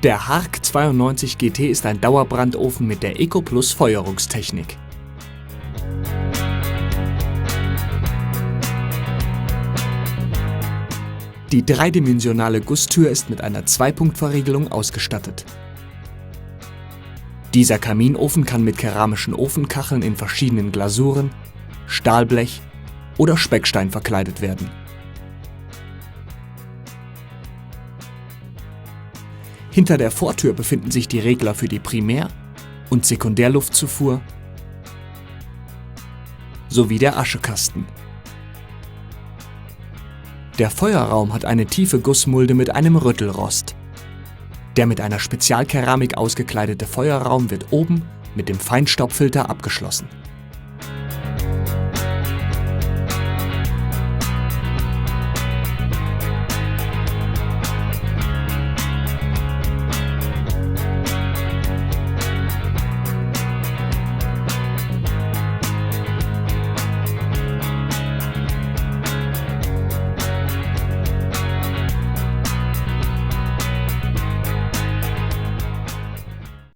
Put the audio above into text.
Der Hark 92 GT ist ein Dauerbrandofen mit der EcoPlus Feuerungstechnik. Die dreidimensionale Gusstür ist mit einer Zweipunktverriegelung ausgestattet. Dieser Kaminofen kann mit keramischen Ofenkacheln in verschiedenen Glasuren, Stahlblech oder Speckstein verkleidet werden. Hinter der Vortür befinden sich die Regler für die Primär- und Sekundärluftzufuhr sowie der Aschekasten. Der Feuerraum hat eine tiefe Gussmulde mit einem Rüttelrost. Der mit einer Spezialkeramik ausgekleidete Feuerraum wird oben mit dem Feinstaubfilter abgeschlossen.